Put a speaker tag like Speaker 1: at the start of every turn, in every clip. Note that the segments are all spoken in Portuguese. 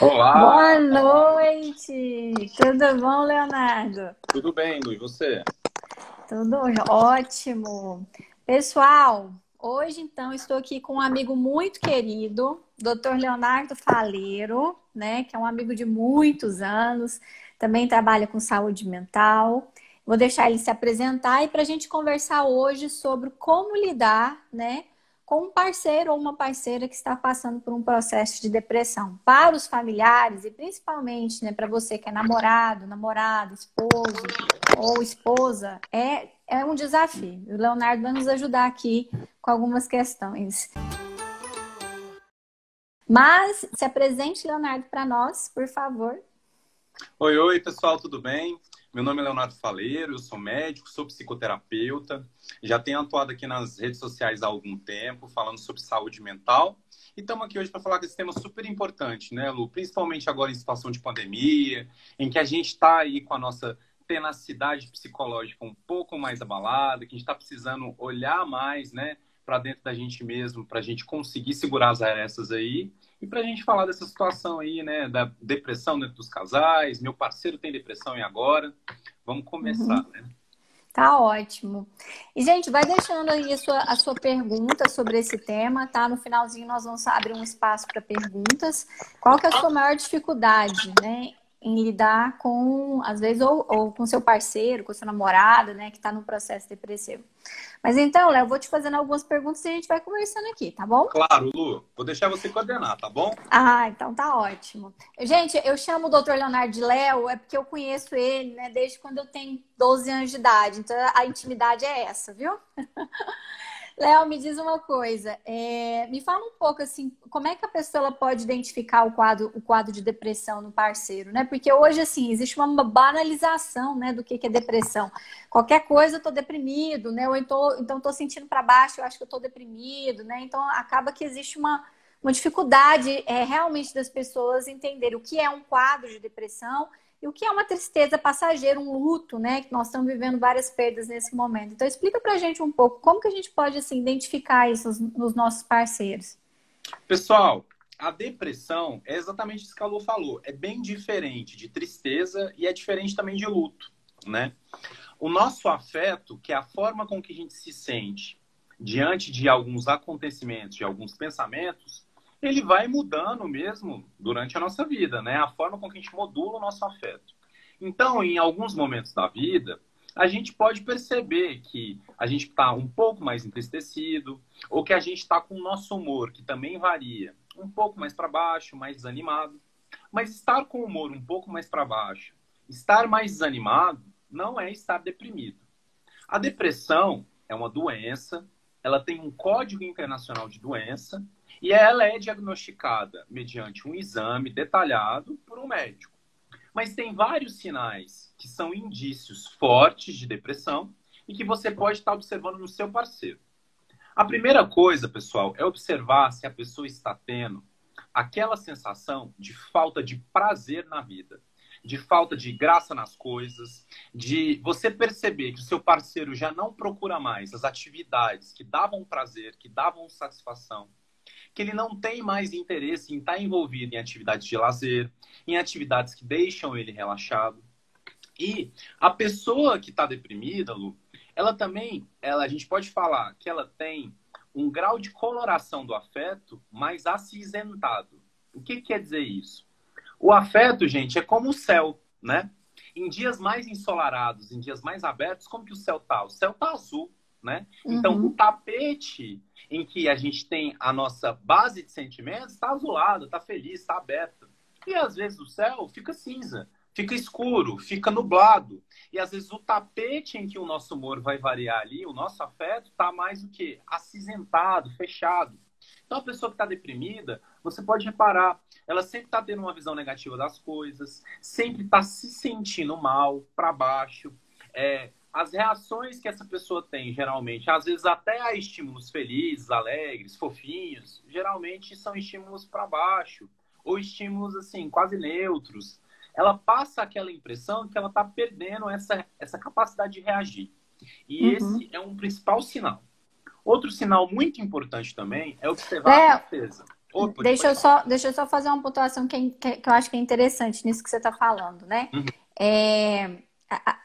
Speaker 1: Olá,
Speaker 2: Boa noite! Tudo bom, Leonardo?
Speaker 1: tudo bem, Lu? E você?
Speaker 2: Tudo ótimo. Pessoal, hoje então estou aqui com um amigo muito querido, Dr. Leonardo Faleiro, né, que é um amigo de muitos anos, também trabalha com saúde mental. Vou deixar ele se apresentar e para a gente conversar hoje sobre como lidar, né, com um parceiro ou uma parceira que está passando por um processo de depressão. Para os familiares e principalmente, né, para você que é namorado, namorada, esposo ou esposa, é um desafio. O Leonardo vai nos ajudar aqui com algumas questões. Mas se apresente, Leonardo, para nós, por favor.
Speaker 1: Oi, oi, pessoal, tudo bem? Meu nome é Leonardo Faleiro, eu sou médico, sou psicoterapeuta, já tenho atuado aqui nas redes sociais há algum tempo, falando sobre saúde mental. E estamos aqui hoje para falar desse tema super importante, né, Lu? Principalmente agora em situação de pandemia, em que a gente está aí com a nossa tenacidade psicológica um pouco mais abalada, que a gente está precisando olhar mais, né, para dentro da gente mesmo, para a gente conseguir segurar as arestas aí. E para a gente falar dessa situação aí, né, da depressão dentro dos casais, meu parceiro tem depressão e agora? Vamos começar,
Speaker 2: Uhum.
Speaker 1: né?
Speaker 2: Tá ótimo. E, gente, vai deixando aí a sua pergunta sobre esse tema, tá? No finalzinho nós vamos abrir um espaço para perguntas. Qual que é a sua maior dificuldade, né? Em lidar com, às vezes, ou com seu parceiro, com seu namorado, né? Que está num processo depressivo. Mas então, Léo, eu vou te fazendo algumas perguntas e a gente vai conversando aqui, tá bom?
Speaker 1: Claro, Lu, vou deixar você coordenar, tá bom?
Speaker 2: Ah, então tá ótimo. Gente, eu chamo o Dr. Leonardo de Léo, é porque eu conheço ele, né, desde quando eu tenho 12 anos de idade. Então a intimidade é essa, viu? Léo, me diz uma coisa, me fala um pouco assim, como é que a pessoa ela pode identificar o quadro de depressão no parceiro, né? Porque hoje, assim, existe uma banalização, né, do que é depressão. Qualquer coisa eu tô deprimido, né? Ou então tô sentindo para baixo, eu acho que eu tô deprimido, né? Então acaba que existe uma dificuldade realmente das pessoas entenderem o que é um quadro de depressão e o que é uma tristeza passageira, um luto, né? Que nós estamos vivendo várias perdas nesse momento. Então, explica pra gente um pouco como que a gente pode, assim, identificar isso nos nossos parceiros.
Speaker 1: Pessoal, a depressão é exatamente isso que a Lu falou. É bem diferente de tristeza e é diferente também de luto, né? O nosso afeto, que é a forma com que a gente se sente diante de alguns acontecimentos, de alguns pensamentos, ele vai mudando mesmo durante a nossa vida, né? A forma com que a gente modula o nosso afeto. Então, em alguns momentos da vida, a gente pode perceber que a gente está um pouco mais entristecido, ou que a gente está com o nosso humor, que também varia, um pouco mais para baixo, mais desanimado. Mas estar com o humor um pouco mais para baixo, estar mais desanimado, não é estar deprimido. A depressão é uma doença, ela tem um código internacional de doença e ela é diagnosticada mediante um exame detalhado por um médico. Mas tem vários sinais que são indícios fortes de depressão e que você pode estar observando no seu parceiro. A primeira coisa, pessoal, é observar se a pessoa está tendo aquela sensação de falta de prazer na vida, de falta de graça nas coisas, de você perceber que o seu parceiro já não procura mais as atividades que davam prazer, que davam satisfação, que ele não tem mais interesse em estar envolvido em atividades de lazer, em atividades que deixam ele relaxado. E a pessoa que está deprimida, Lu, ela também, a gente pode falar que ela tem um grau de coloração do afeto mais acinzentado. O que quer dizer isso? O afeto, gente, é como o céu, né? Em dias mais ensolarados, em dias mais abertos, como que o céu tá? O céu tá azul, né? Então, o
Speaker 2: Uhum,
Speaker 1: tapete em que a gente tem a nossa base de sentimentos está azulado, está feliz, está aberto. E às vezes o céu fica cinza, fica escuro, fica nublado. E às vezes o tapete em que o nosso humor vai variar ali, o nosso afeto, está mais o quê? Acinzentado, fechado. Então, a pessoa que está deprimida, você pode reparar, ela sempre está tendo uma visão negativa das coisas, sempre está se sentindo mal, para baixo. As reações que essa pessoa tem, geralmente, às vezes até a estímulos felizes, alegres, fofinhos, geralmente são estímulos para baixo, ou estímulos, assim, quase neutros. Ela passa aquela impressão de que ela está perdendo essa capacidade de reagir. E
Speaker 2: uhum.
Speaker 1: esse é um principal sinal. Outro sinal muito importante também é observar a
Speaker 2: Léo,
Speaker 1: tristeza. Ou pode falar.
Speaker 2: Deixa eu só fazer uma pontuação que eu acho que é interessante nisso que você está falando, né?
Speaker 1: Uhum.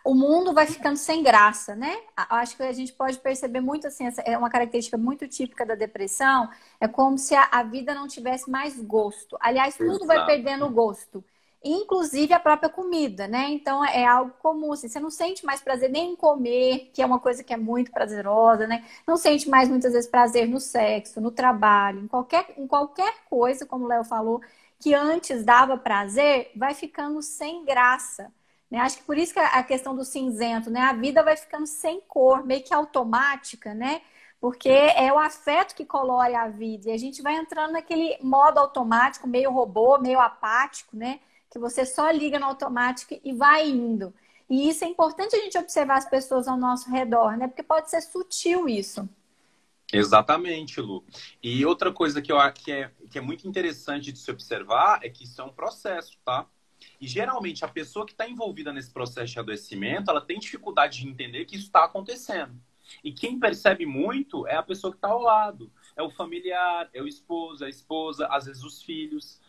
Speaker 2: O mundo vai ficando sem graça, né? Eu acho que a gente pode perceber muito assim, essa é uma característica muito típica da depressão, é como se a vida não tivesse mais gosto. Aliás, tudo vai
Speaker 1: Exato.
Speaker 2: perdendo gosto, inclusive a própria comida, né? Então é algo comum, assim, você não sente mais prazer nem em comer, que é uma coisa que é muito prazerosa, né? Não sente mais muitas vezes prazer no sexo, no trabalho, em qualquer coisa, como o Léo falou, que antes dava prazer, vai ficando sem graça. Né? Acho que por isso que a questão do cinzento, né? A vida vai ficando sem cor, meio que automática, né? Porque é o afeto que colore a vida. E a gente vai entrando naquele modo automático, meio robô, meio apático, né? Que você só liga no automático e vai indo. E isso é importante a gente observar as pessoas ao nosso redor, né? Porque pode ser sutil isso.
Speaker 1: Exatamente, Lu. E outra coisa que eu acho que é muito interessante de se observar é que isso é um processo, tá? E geralmente a pessoa que está envolvida nesse processo de adoecimento, ela tem dificuldade de entender que isso está acontecendo. E quem percebe muito é a pessoa que está ao lado. É o familiar, é o esposo, a esposa, às vezes os filhos.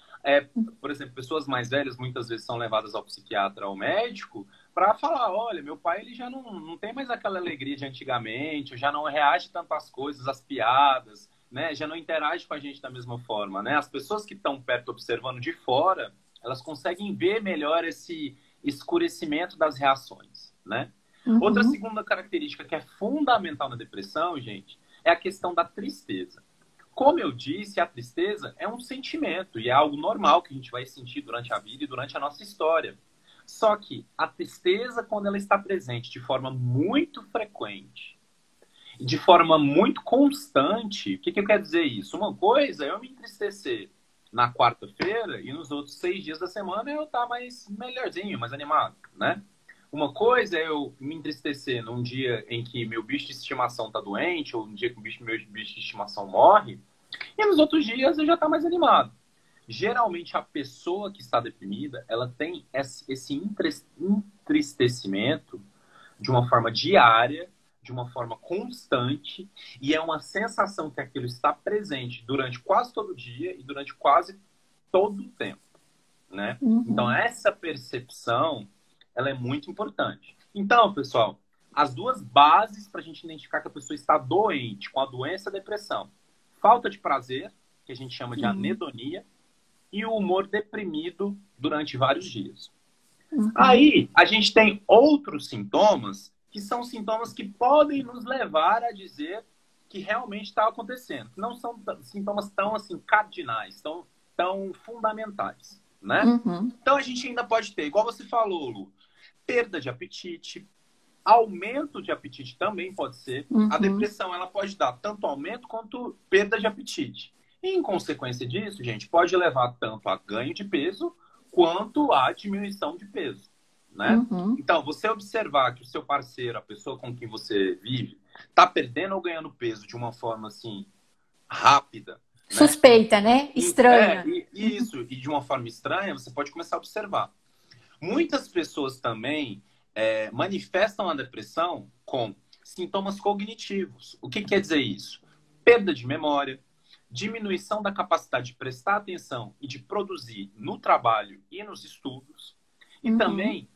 Speaker 1: Por exemplo, pessoas mais velhas muitas vezes são levadas ao psiquiatra, ao médico, para falar, olha, meu pai ele já não tem mais aquela alegria de antigamente, já não reage tanto às coisas, às piadas, né? Já não interage com a gente da mesma forma, né? As pessoas que estão perto observando de fora, elas conseguem ver melhor esse escurecimento das reações, né? Outra
Speaker 2: Uhum.
Speaker 1: segunda característica que é fundamental na depressão, gente, é a questão da tristeza. Como eu disse, a tristeza é um sentimento e é algo normal que a gente vai sentir durante a vida e durante a nossa história. Só que a tristeza, quando ela está presente de forma muito frequente e de forma muito constante, o que eu quero dizer isso? Uma coisa é eu me entristecer na quarta-feira e nos outros 6 dias da semana eu estar mais melhorzinho, mais animado, né? Uma coisa é eu me entristecer num dia em que meu bicho de estimação está doente ou num dia que meu bicho de estimação morre e nos outros dias eu já estou mais animado. Geralmente a pessoa que está deprimida, ela tem esse entristecimento de uma forma diária, de uma forma constante, e é uma sensação que aquilo está presente durante quase todo o dia e durante quase todo o tempo, né? Então,
Speaker 2: Uhum.
Speaker 1: essa percepção, ela é muito importante. Então, pessoal, as duas bases para a gente identificar que a pessoa está doente com a doença da depressão. Falta de prazer, que a gente chama de
Speaker 2: Uhum.
Speaker 1: anedonia, e o humor deprimido durante vários dias.
Speaker 2: Uhum.
Speaker 1: Aí, a gente tem outros sintomas, que são sintomas que podem nos levar a dizer que realmente está acontecendo. Que não são sintomas tão assim cardinais, tão fundamentais, né?
Speaker 2: Uhum.
Speaker 1: Então a gente ainda pode ter, igual você falou, Lu, perda de apetite, aumento de apetite também pode ser. A
Speaker 2: Uhum.
Speaker 1: depressão ela pode dar tanto aumento quanto perda de apetite. E, em consequência disso, gente, pode levar tanto a ganho de peso quanto a diminuição de peso, né?
Speaker 2: Uhum.
Speaker 1: Então, você observar que o seu parceiro, a pessoa com quem você vive, está perdendo ou ganhando peso de uma forma assim rápida, né?
Speaker 2: Suspeita, né? Estranha.
Speaker 1: Isso, e de uma forma estranha, você pode começar a observar. Muitas pessoas também manifestam a depressão com sintomas cognitivos. O que quer dizer isso? Perda de memória, diminuição da capacidade de prestar atenção e de produzir no trabalho e nos estudos. E
Speaker 2: Uhum.
Speaker 1: também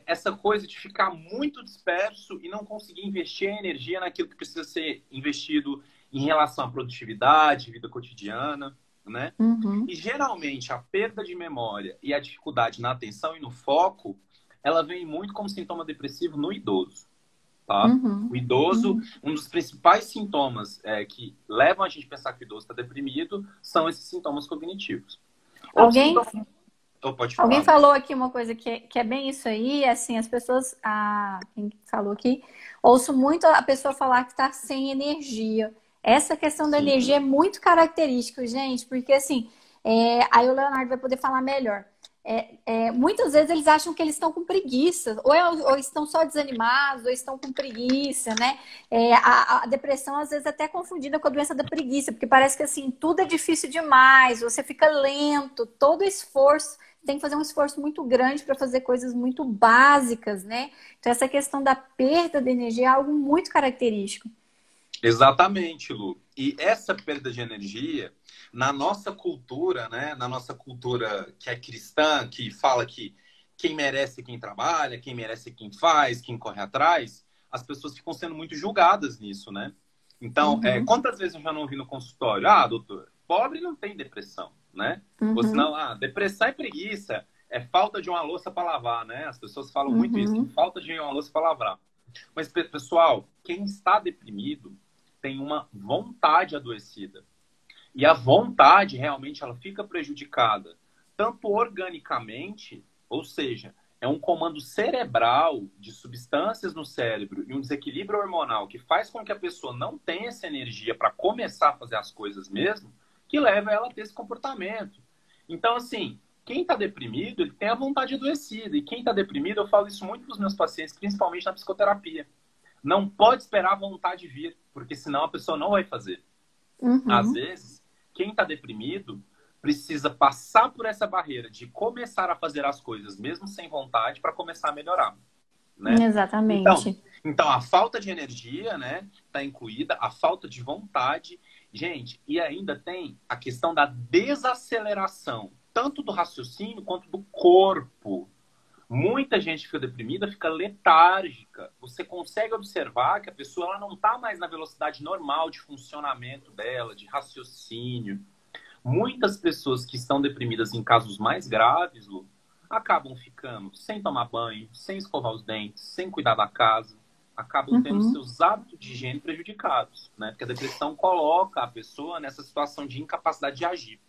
Speaker 1: essa coisa de ficar muito disperso e não conseguir investir a energia naquilo que precisa ser investido em relação à produtividade, vida cotidiana, né?
Speaker 2: Uhum.
Speaker 1: E geralmente a perda de memória e a dificuldade na atenção e no foco, ela vem muito como sintoma depressivo no idoso, tá?
Speaker 2: Uhum.
Speaker 1: O idoso,
Speaker 2: Uhum.
Speaker 1: um dos principais sintomas que levam a gente a pensar que o idoso está deprimido são esses sintomas cognitivos. Outro
Speaker 2: Alguém,
Speaker 1: sintoma... Oh, pode
Speaker 2: alguém
Speaker 1: falar.
Speaker 2: falou aqui uma coisa que é bem isso aí, assim, as pessoas, quem falou aqui, ouço muito a pessoa falar que está sem energia. Essa questão da energia é
Speaker 1: Sim.
Speaker 2: muito característica, gente, porque assim, aí o Leonardo vai poder falar melhor. Muitas vezes eles acham que eles estão com preguiça, ou estão só desanimados, ou estão com preguiça, né? A depressão às vezes é até confundida com a doença da preguiça, porque parece que assim, tudo é difícil demais, você fica lento, todo esforço, tem que fazer um esforço muito grande para fazer coisas muito básicas, né? Então essa questão da perda de energia é algo muito característico.
Speaker 1: Exatamente, Lu. E essa perda de energia, na nossa cultura, né? Na nossa cultura que é cristã, que fala que quem merece é quem trabalha, quem merece é quem faz, quem corre atrás, as pessoas ficam sendo muito julgadas nisso, né? Então,
Speaker 2: Uhum,
Speaker 1: quantas vezes eu já não ouvi no consultório? Ah, doutor, pobre não tem depressão, né? Ou
Speaker 2: uhum,
Speaker 1: senão, depressão é preguiça, é falta de uma louça para lavar, né? As pessoas falam muito isso,
Speaker 2: uhum.
Speaker 1: falta de uma louça para lavar. Mas, pessoal, quem está deprimido tem uma vontade adoecida. E a vontade realmente ela fica prejudicada, tanto organicamente, ou seja, é um comando cerebral de substâncias no cérebro e um desequilíbrio hormonal que faz com que a pessoa não tenha essa energia para começar a fazer as coisas mesmo, que leva ela a ter esse comportamento. Então, assim, quem está deprimido, ele tem a vontade adoecida. E quem está deprimido, eu falo isso muito para os meus pacientes, principalmente na psicoterapia. Não pode esperar a vontade vir, porque senão a pessoa não vai fazer. Às
Speaker 2: Uhum,
Speaker 1: vezes, quem está deprimido precisa passar por essa barreira de começar a fazer as coisas mesmo sem vontade para começar a melhorar, né? Então,
Speaker 2: exatamente.
Speaker 1: então a falta de energia, né, está incluída, a falta de vontade, gente, e ainda tem a questão da desaceleração, tanto do raciocínio quanto do corpo. Muita gente fica deprimida, fica letárgica. Você consegue observar que a pessoa ela não está mais na velocidade normal de funcionamento dela, de raciocínio. Muitas pessoas que estão deprimidas em casos mais graves, Lu, acabam ficando sem tomar banho, sem escovar os dentes, sem cuidar da casa, acabam tendo
Speaker 2: Uhum.
Speaker 1: seus hábitos de higiene prejudicados, né? Porque a depressão coloca a pessoa nessa situação de incapacidade de agir.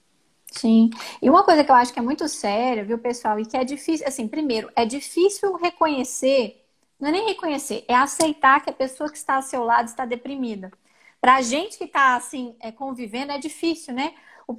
Speaker 2: Sim. E uma coisa que eu acho que é muito séria, viu, pessoal, e que é difícil, assim, primeiro, é difícil reconhecer, não é nem reconhecer, é aceitar que a pessoa que está ao seu lado está deprimida. Para a gente que está, assim, convivendo, é difícil, né? A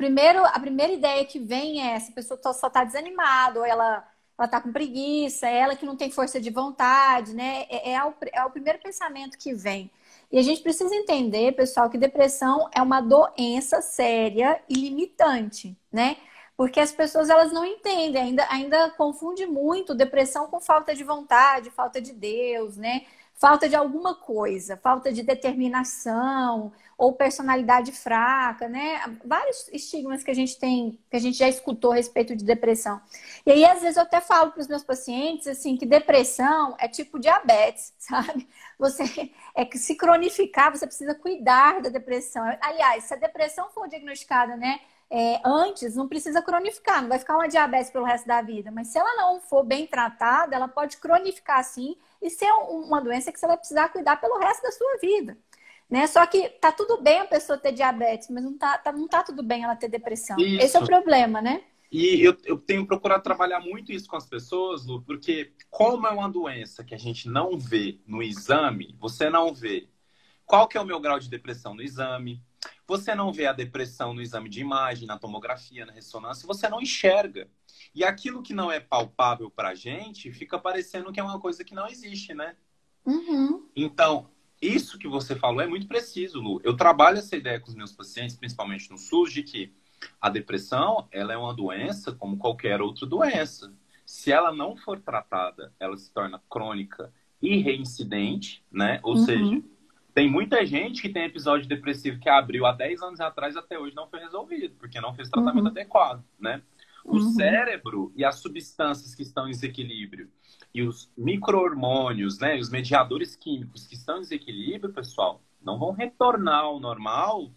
Speaker 2: primeira ideia que vem é essa pessoa só está desanimada, ou ela está com preguiça, é ela que não tem força de vontade, né? É o primeiro pensamento que vem. E a gente precisa entender, pessoal, que depressão é uma doença séria e limitante, né? Porque as pessoas elas não entendem, ainda confunde muito depressão com falta de vontade, falta de Deus, né? Falta de alguma coisa, falta de determinação ou personalidade fraca, né? Vários estigmas que a gente tem, que a gente já escutou a respeito de depressão. E aí, às vezes, eu até falo para os meus pacientes assim que depressão é tipo diabetes, sabe? Você é que se cronificar, você precisa cuidar da depressão. Aliás, se a depressão for diagnosticada, né, antes, não precisa cronificar, não vai ficar uma diabetes pelo resto da vida. Mas se ela não for bem tratada, ela pode cronificar sim e ser uma doença que você vai precisar cuidar pelo resto da sua vida. Né? Só que tá tudo bem a pessoa ter diabetes, mas não tá tudo bem ela ter depressão. Esse é o
Speaker 1: Isso.
Speaker 2: problema, né?
Speaker 1: E eu tenho procurado trabalhar muito isso com as pessoas, Lu, porque como é uma doença que a gente não vê no exame, você não vê qual que é o meu grau de depressão no exame, você não vê a depressão no exame de imagem, na tomografia, na ressonância, você não enxerga. E aquilo que não é palpável para a gente fica parecendo que é uma coisa que não existe, né?
Speaker 2: Uhum,
Speaker 1: Então, isso que você falou é muito preciso, Lu. Eu trabalho essa ideia com os meus pacientes, principalmente no SUS, de que a depressão, ela é uma doença como qualquer outra doença. Se ela não for tratada, ela se torna crônica e reincidente, né? Ou seja,
Speaker 2: uhum,
Speaker 1: tem muita gente que tem episódio depressivo que abriu há 10 anos atrás e até hoje não foi resolvido, porque não fez tratamento
Speaker 2: uhum,
Speaker 1: adequado, né? O
Speaker 2: uhum.
Speaker 1: cérebro e as substâncias que estão em desequilíbrio e os micro-hormônios, né, e os mediadores químicos que estão em desequilíbrio, pessoal, não vão retornar ao normal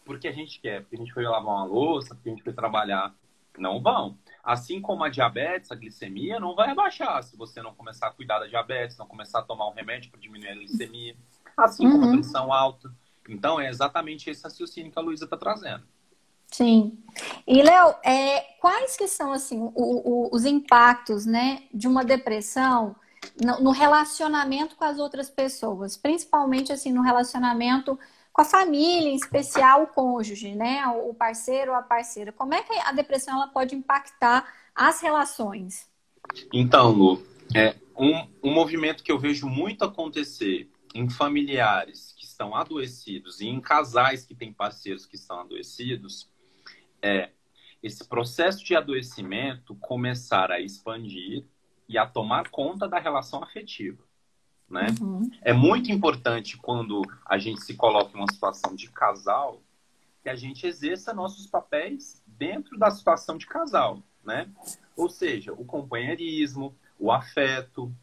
Speaker 1: porque a gente quer, porque a gente foi lavar uma louça, porque a gente foi trabalhar. Não vão. Assim como a diabetes, a glicemia, não vai abaixar se você não começar a cuidar da diabetes, não começar a tomar um remédio para diminuir a glicemia. Assim como a
Speaker 2: Uhum.
Speaker 1: pressão alta. Então, é exatamente esse raciocínio que a Luísa está trazendo.
Speaker 2: Sim. E, Léo, quais que são assim os impactos, né, de uma depressão no relacionamento com as outras pessoas, principalmente assim no relacionamento com a família, em especial o cônjuge, né, o parceiro ou a parceira. Como é que a depressão ela pode impactar as relações?
Speaker 1: Então, Lu, um movimento que eu vejo muito acontecer em familiares que estão adoecidos e em casais que têm parceiros que estão adoecidos é esse processo de adoecimento começar a expandir e a tomar conta da relação afetiva. né? É muito importante quando a gente se coloca em uma situação de casal que a gente exerça nossos papéis dentro da situação de casal, né? Ou seja, o companheirismo, o afeto,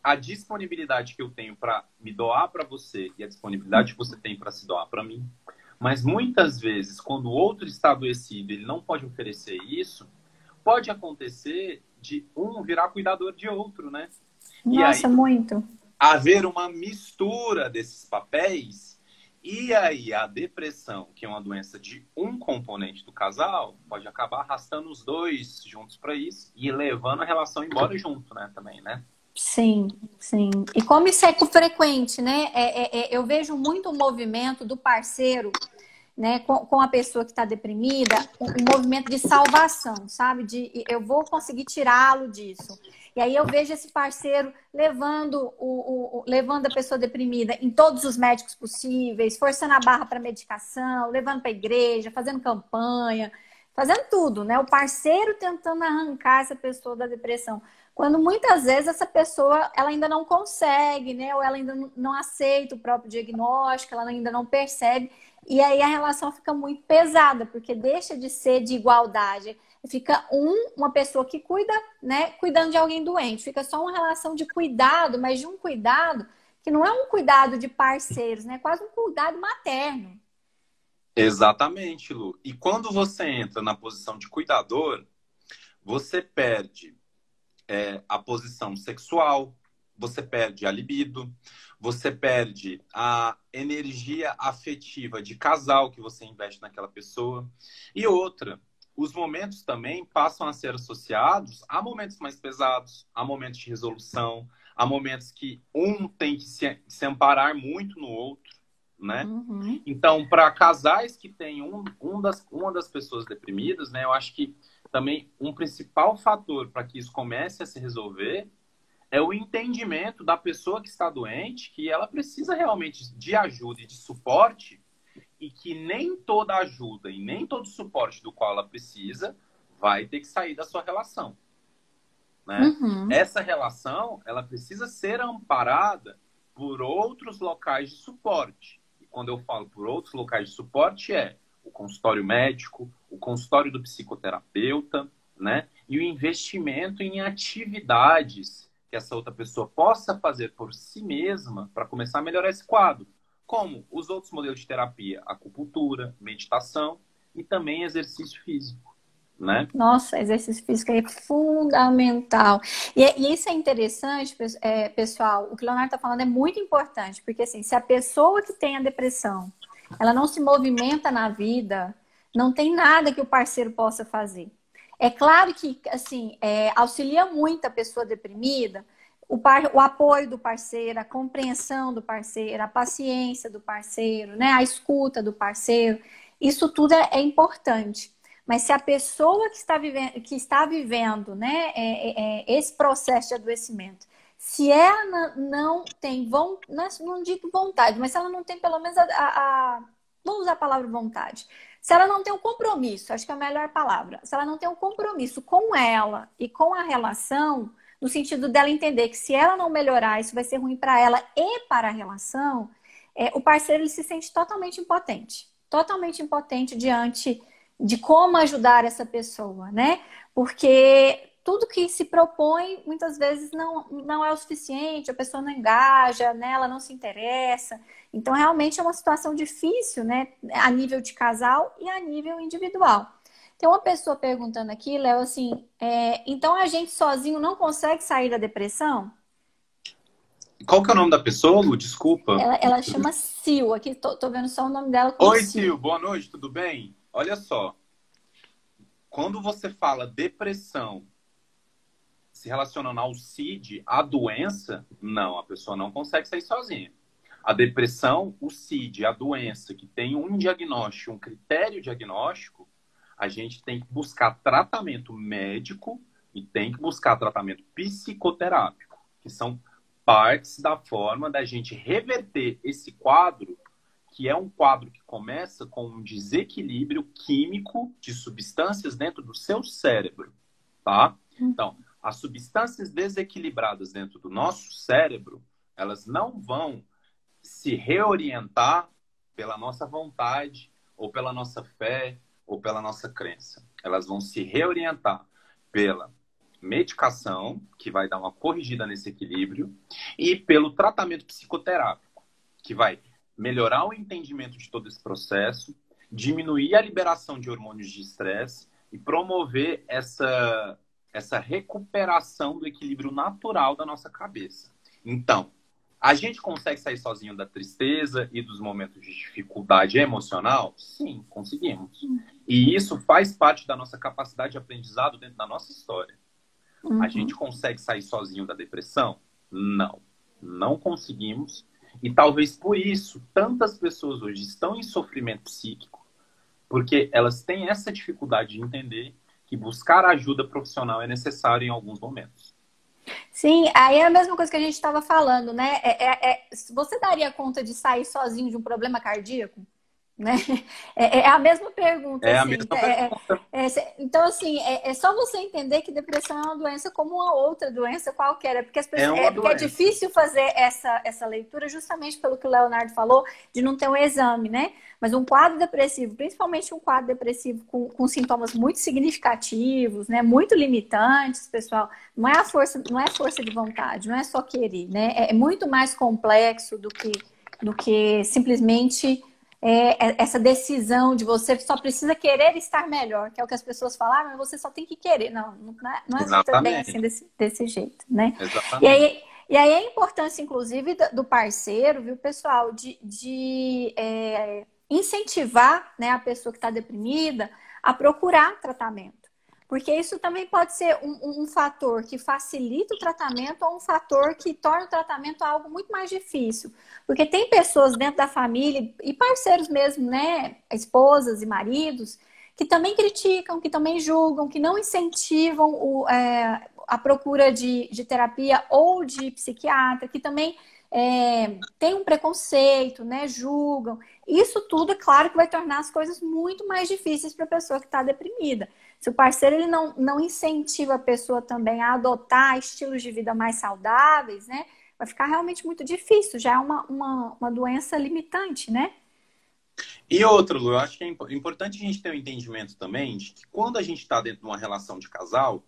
Speaker 1: a disponibilidade que eu tenho para me doar para você e a disponibilidade que você tem para se doar para mim. Mas muitas vezes, quando o outro está adoecido, ele não pode oferecer isso, pode acontecer de um virar cuidador de outro, né? E aí
Speaker 2: Nossa, muito.
Speaker 1: haver uma mistura desses papéis, e aí a depressão, que é uma doença de um componente do casal, pode acabar arrastando os dois juntos para isso e levando a relação embora junto, né, também, né?
Speaker 2: Sim, sim. E como isso é frequente, né? Eu vejo muito o movimento do parceiro, né, com a pessoa que está deprimida, um movimento de salvação, sabe? De eu vou conseguir tirá-lo disso. E aí eu vejo esse parceiro levando a pessoa deprimida em todos os médicos possíveis, forçando a barra para medicação, levando para a igreja, fazendo campanha, fazendo tudo, né? O parceiro tentando arrancar essa pessoa da depressão. Quando muitas vezes essa pessoa ela ainda não consegue, né? Ou ela ainda não aceita o próprio diagnóstico, ela ainda não percebe. E aí a relação fica muito pesada, porque deixa de ser de igualdade. Fica uma pessoa que cuida, né, cuidando de alguém doente. Fica só uma relação de cuidado, mas de um cuidado que não é um cuidado de parceiros, né? É quase um cuidado materno.
Speaker 1: Exatamente, Lu. E quando você entra na posição de cuidador, você perde a posição sexual, você perde a libido, você perde a energia afetiva de casal que você investe naquela pessoa. E outra, os momentos também passam a ser associados a momentos mais pesados, a momentos de resolução, a momentos que um tem que se amparar muito no outro, né? Então, para casais que têm uma das pessoas deprimidas, né, eu acho que também um principal fator para que isso comece a se resolver é o entendimento da pessoa que está doente, que ela precisa realmente de ajuda e de suporte, e que nem toda ajuda e nem todo suporte do qual ela precisa vai ter que sair da sua relação, né? Essa relação, ela precisa ser amparada por outros locais de suporte. E quando eu falo por outros locais de suporte, é o consultório médico, o consultório do psicoterapeuta, né? E o investimento em atividades que essa outra pessoa possa fazer por si mesma para começar a melhorar esse quadro. Como os outros modelos de terapia, acupuntura, meditação e também exercício físico, né?
Speaker 2: Nossa, exercício físico é fundamental. E isso é interessante, pessoal. O que o Leonardo está falando é muito importante, porque assim, se a pessoa que tem a depressão, ela não se movimenta na vida, não tem nada que o parceiro possa fazer. É claro que assim, auxilia muito a pessoa deprimida, o apoio do parceiro, a compreensão do parceiro, a paciência do parceiro, né? A escuta do parceiro. Isso tudo é importante. Mas se a pessoa que está vivendo, né, esse processo de adoecimento, se ela não tem, não digo vontade, mas se ela não tem pelo menos vou usar a palavra vontade. Se ela não tem um compromisso, acho que é a melhor palavra. Se ela não tem um compromisso com ela e com a relação, no sentido dela entender que se ela não melhorar, isso vai ser ruim para ela e para a relação, o parceiro ele se sente totalmente impotente diante de como ajudar essa pessoa, né? Porque tudo que se propõe muitas vezes não é o suficiente, a pessoa não engaja, né? Ela não se interessa. Então, realmente é uma situação difícil, né? A nível de casal e a nível individual. Tem uma pessoa perguntando aqui, Léo, assim, então a gente sozinho não consegue sair da depressão?
Speaker 1: Qual que é o nome da pessoa, Lu? Desculpa.
Speaker 2: Ela chama Sil, aqui tô vendo só o nome dela como
Speaker 1: Oi,
Speaker 2: Sil.
Speaker 1: Sil, boa noite, tudo bem? Olha só, quando você fala depressão se relacionando ao CID, a doença, não, a pessoa não consegue sair sozinha. A depressão, o CID, a doença que tem um diagnóstico, um critério diagnóstico, a gente tem que buscar tratamento médico e tem que buscar tratamento psicoterápico, que são partes da forma da gente reverter esse quadro, que é um quadro que começa com um desequilíbrio químico de substâncias dentro do seu cérebro, tá? Então, as substâncias desequilibradas dentro do nosso cérebro Elas não vão se reorientar pela nossa vontade, ou pela nossa fé, ou pela nossa crença. Elas vão se reorientar pela medicação, que vai dar uma corrigida nesse equilíbrio, e pelo tratamento psicoterápico, que vai melhorar o entendimento de todo esse processo, diminuir a liberação de hormônios de estresse e promover essa recuperação do equilíbrio natural da nossa cabeça. Então, a gente consegue sair sozinho da tristeza e dos momentos de dificuldade emocional? Sim, conseguimos. E isso faz parte da nossa capacidade de aprendizado dentro da nossa história. A gente consegue sair sozinho da depressão? Não. Não conseguimos. E talvez por isso tantas pessoas hoje estão em sofrimento psíquico, porque elas têm essa dificuldade de entender que buscar ajuda profissional é necessário em alguns momentos.
Speaker 2: Sim, aí é a mesma coisa que a gente estava falando, né? Você daria conta de sair sozinho de um problema cardíaco? Né? É a mesma pergunta,
Speaker 1: É a
Speaker 2: assim.
Speaker 1: mesma pergunta.
Speaker 2: Então, assim, é só você entender que depressão é uma doença como uma outra doença qualquer. Porque as pessoas, porque é difícil fazer essa leitura justamente pelo que o Leonardo falou, de não ter um exame, né? Mas um quadro depressivo, principalmente um quadro depressivo com sintomas muito significativos, né? Muito limitantes, pessoal, não é força de vontade, não é só querer, né? É muito mais complexo do que simplesmente essa decisão de você só precisa querer estar melhor, que é o que as pessoas falam, mas você só tem que querer. Não é bem assim desse jeito, né?
Speaker 1: Exatamente.
Speaker 2: E aí a importância, inclusive, do parceiro, viu, pessoal, de incentivar, né, a pessoa que está deprimida a procurar tratamento. Porque isso também pode ser um fator que facilita o tratamento ou um fator que torna o tratamento algo muito mais difícil. Porque tem pessoas dentro da família e parceiros mesmo, né? Esposas e maridos, que também criticam, que também julgam, que não incentivam a procura de terapia ou de psiquiatra, que também tem um preconceito, né? Julgam. Isso tudo, é claro, que vai tornar as coisas muito mais difíceis para a pessoa que está deprimida. Se o parceiro ele não incentiva a pessoa também a adotar estilos de vida mais saudáveis, né? Vai ficar realmente muito difícil. Já é uma doença limitante, né?
Speaker 1: E outro, Lu, eu acho que é importante a gente ter um entendimento também de que quando a gente está dentro de uma relação de casal,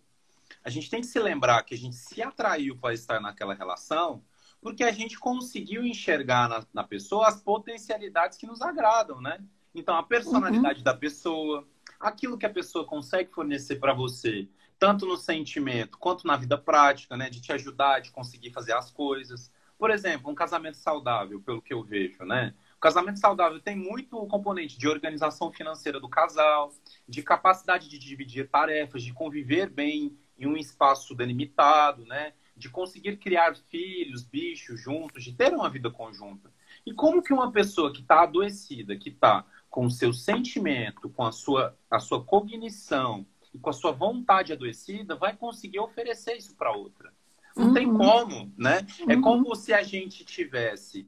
Speaker 1: a gente tem que se lembrar que a gente se atraiu para estar naquela relação porque a gente conseguiu enxergar na pessoa as potencialidades que nos agradam, né? Então, a personalidade da pessoa, aquilo que a pessoa consegue fornecer para você, tanto no sentimento quanto na vida prática, né? De te ajudar, de conseguir fazer as coisas. Por exemplo, um casamento saudável, pelo que eu vejo, né? O casamento saudável tem muito o componente de organização financeira do casal, de capacidade de dividir tarefas, de conviver bem em um espaço delimitado, né? De conseguir criar filhos, bichos juntos, de ter uma vida conjunta. E como que uma pessoa que está adoecida, que está com o seu sentimento, com a sua cognição e com a sua vontade adoecida, vai conseguir oferecer isso para outra? Não tem como, né? É como se a gente tivesse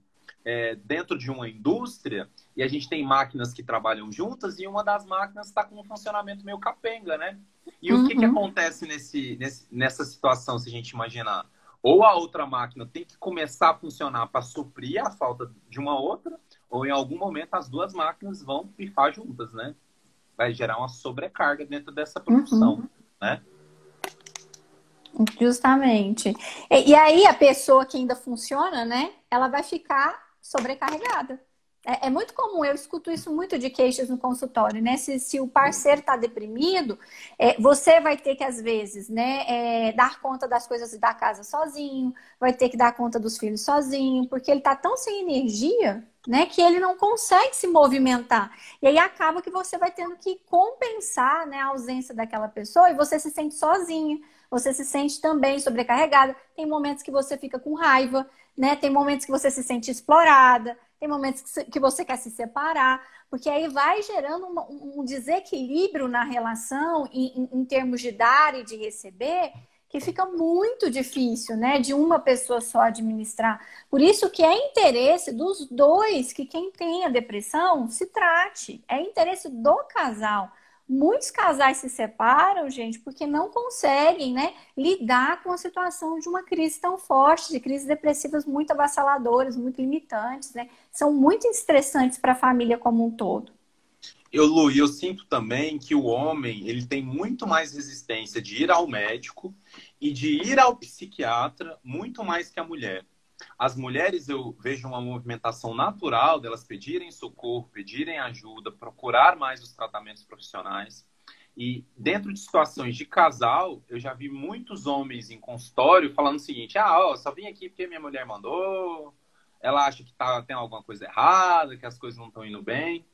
Speaker 1: dentro de uma indústria e a gente tem máquinas que trabalham juntas e uma das máquinas está com um funcionamento meio capenga, né? E o que acontece nessa situação, se a gente imaginar? Ou a outra máquina tem que começar a funcionar para suprir a falta de uma outra, ou em algum momento as duas máquinas vão pifar juntas, né? Vai gerar uma sobrecarga dentro dessa produção, né?
Speaker 2: Justamente. E aí a pessoa que ainda funciona, né? Ela vai ficar sobrecarregada. É muito comum, eu escuto isso muito de queixas no consultório, né? Se o parceiro está deprimido, você vai ter que, às vezes, né, dar conta das coisas da casa sozinho, vai ter que dar conta dos filhos sozinho, porque ele está tão sem energia, né, que ele não consegue se movimentar. E aí acaba que você vai tendo que compensar, né, a ausência daquela pessoa e você se sente sozinha, você se sente também sobrecarregada. Tem momentos que você fica com raiva, né? Tem momentos que você se sente explorada, tem momentos que você quer se separar, porque aí vai gerando um desequilíbrio na relação em termos de dar e de receber, que fica muito difícil, né, de uma pessoa só administrar. Por isso que é interesse dos dois que quem tem a depressão se trate. É interesse do casal. Muitos casais se separam, gente, porque não conseguem, né, lidar com a situação de uma crise tão forte, de crises depressivas muito avassaladoras, muito limitantes, né? São muito estressantes para a família como um todo.
Speaker 1: Lu, eu sinto também que o homem ele tem muito mais resistência de ir ao médico e de ir ao psiquiatra, muito mais que a mulher. As mulheres, eu vejo uma movimentação natural delas pedirem socorro, pedirem ajuda, procurar mais os tratamentos profissionais. E dentro de situações de casal, eu já vi muitos homens em consultório falando o seguinte: só vim aqui porque minha mulher mandou, ela acha que tem alguma coisa errada, que as coisas não estão indo bem.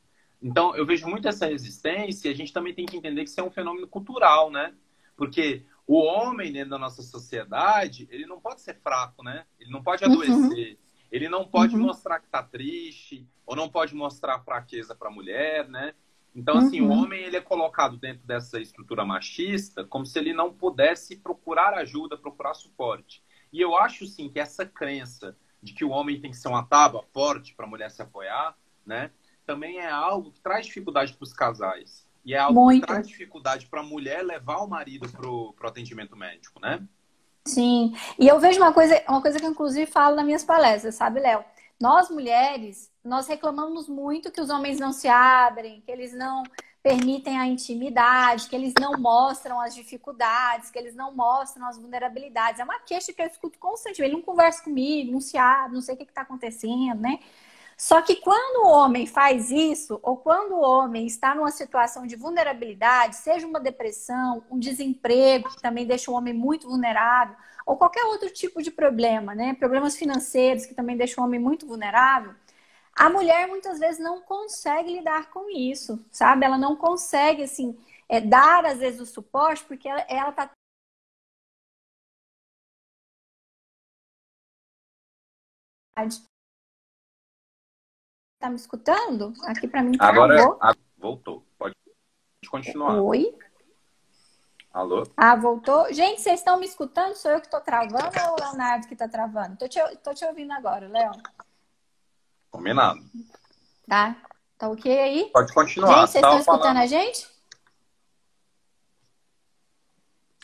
Speaker 1: Então, eu vejo muito essa resistência e a gente também tem que entender que isso é um fenômeno cultural, né? Porque o homem dentro da nossa sociedade, ele não pode ser fraco, né? Ele não pode
Speaker 2: Uhum,
Speaker 1: adoecer, ele não pode
Speaker 2: uhum,
Speaker 1: mostrar que tá triste, ou não pode mostrar fraqueza para a mulher, né? Então, assim, o
Speaker 2: uhum.
Speaker 1: homem ele é colocado dentro dessa estrutura machista como se ele não pudesse procurar ajuda, procurar suporte. E eu acho, sim, que essa crença de que o homem tem que ser uma tábua forte para a mulher se apoiar, né? Também é algo que traz dificuldade para os casais. E é algo que traz
Speaker 2: Muito.
Speaker 1: dificuldade para a mulher levar o marido para o atendimento médico, né?
Speaker 2: Sim, e eu vejo uma coisa que eu inclusive falo nas minhas palestras, sabe, Léo? Nós mulheres, nós reclamamos muito que os homens não se abrem, que eles não permitem a intimidade, que eles não mostram as dificuldades, que eles não mostram as vulnerabilidades. É uma queixa que eu escuto constantemente. Ele não conversa comigo, não se abre, não sei o que está acontecendo, né? Só que quando o homem faz isso, ou quando o homem está numa situação de vulnerabilidade, seja uma depressão, um desemprego, que também deixa o homem muito vulnerável, ou qualquer outro tipo de problema, né? Problemas financeiros, que também deixam o homem muito vulnerável, a mulher muitas vezes não consegue lidar com isso, sabe? Ela não consegue, assim, dar às vezes o suporte, porque ela tá. Tá me escutando? Aqui para mim
Speaker 1: Agora,
Speaker 2: travou.
Speaker 1: voltou. Pode continuar.
Speaker 2: Oi?
Speaker 1: Alô?
Speaker 2: Ah, voltou. Gente, vocês estão me escutando? Sou eu que estou travando ou é o Leonardo que está travando? Tô te ouvindo agora, Léo.
Speaker 1: Combinado.
Speaker 2: Tá? Tá ok aí?
Speaker 1: Pode continuar.
Speaker 2: Gente,
Speaker 1: Você
Speaker 2: vocês estão
Speaker 1: estava
Speaker 2: escutando a
Speaker 1: falando.
Speaker 2: gente?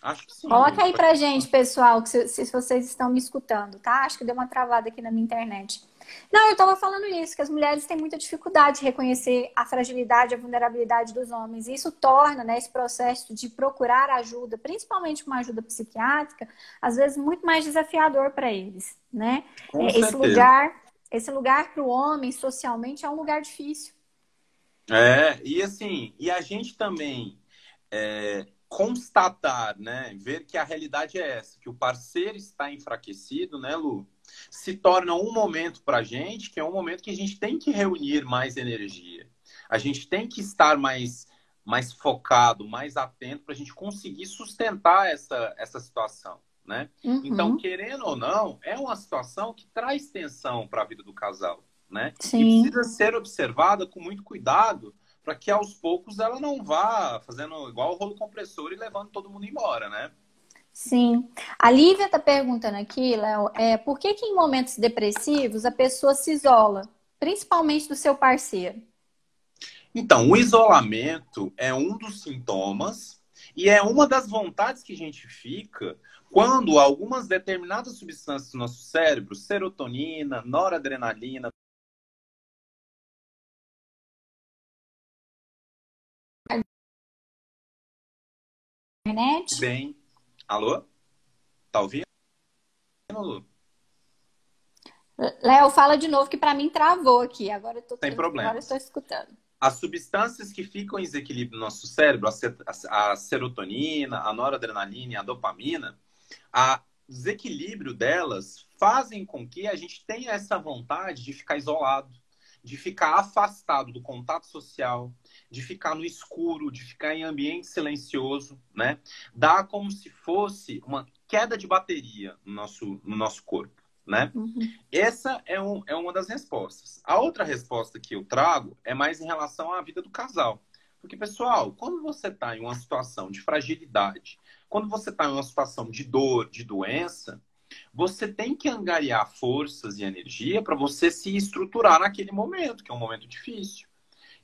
Speaker 1: Acho que sim,
Speaker 2: Coloca
Speaker 1: Lu.
Speaker 2: aí pra gente, pessoal, que se vocês estão me escutando, tá? Acho que deu uma travada aqui na minha internet. Não, eu estava falando isso, que as mulheres têm muita dificuldade de reconhecer a fragilidade, a vulnerabilidade dos homens. E isso torna, né, esse processo de procurar ajuda, principalmente uma ajuda psiquiátrica, às vezes muito mais desafiador para eles, né?
Speaker 1: Com certeza.
Speaker 2: Esse lugar para o homem, socialmente, é um lugar difícil.
Speaker 1: E assim, e a gente também constatar, né, ver que a realidade é essa, que o parceiro está enfraquecido, né, Lu, se torna um momento para a gente, que é um momento que a gente tem que reunir mais energia. A gente tem que estar mais focado, mais atento para a gente conseguir sustentar essa situação, né? Então,
Speaker 2: Uhum,
Speaker 1: querendo ou não, é uma situação que traz tensão para a vida do casal, né? E
Speaker 2: sim.
Speaker 1: precisa ser observada com muito cuidado para que aos poucos ela não vá fazendo igual o rolo compressor e levando todo mundo embora, né?
Speaker 2: Sim. A Lívia está perguntando aqui, Léo, por que que em momentos depressivos a pessoa se isola, principalmente do seu parceiro?
Speaker 1: Então, o isolamento é um dos sintomas e é uma das vontades que a gente fica quando algumas determinadas substâncias do nosso cérebro, serotonina, noradrenalina,
Speaker 2: Internet?
Speaker 1: bem. Alô? Tá ouvindo, Lu?
Speaker 2: Léo, fala de novo que para mim travou aqui.
Speaker 1: Sem
Speaker 2: Agora eu tô
Speaker 1: problemas.
Speaker 2: escutando.
Speaker 1: As substâncias que ficam em desequilíbrio no nosso cérebro, a serotonina, a noradrenalina e a dopamina, a desequilíbrio delas fazem com que a gente tenha essa vontade de ficar isolado, de ficar afastado do contato social, de ficar no escuro, de ficar em ambiente silencioso, né? Dá como se fosse uma queda de bateria no nosso corpo, né?
Speaker 2: Uhum.
Speaker 1: Essa é uma das respostas. A outra resposta que eu trago é mais em relação à vida do casal. Porque, pessoal, quando você está em uma situação de fragilidade, quando você está em uma situação de dor, de doença, você tem que angariar forças e energia para você se estruturar naquele momento, que é um momento difícil.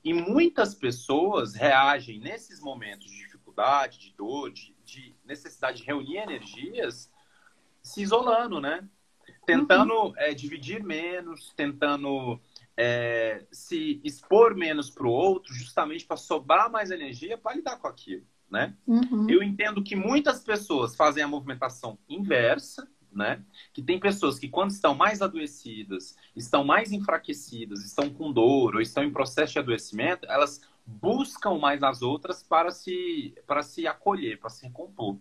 Speaker 1: E muitas pessoas reagem nesses momentos de dificuldade, de dor, de necessidade de reunir energias, se isolando, né? Tentando dividir menos, tentando se expor menos para o outro, justamente para sobrar mais energia para lidar com aquilo, né? Eu entendo que muitas pessoas fazem a movimentação inversa, né? Que tem pessoas que, quando estão mais adoecidas, estão mais enfraquecidas, estão com dor ou estão em processo de adoecimento, elas buscam mais as outras para se acolher, para se recompor.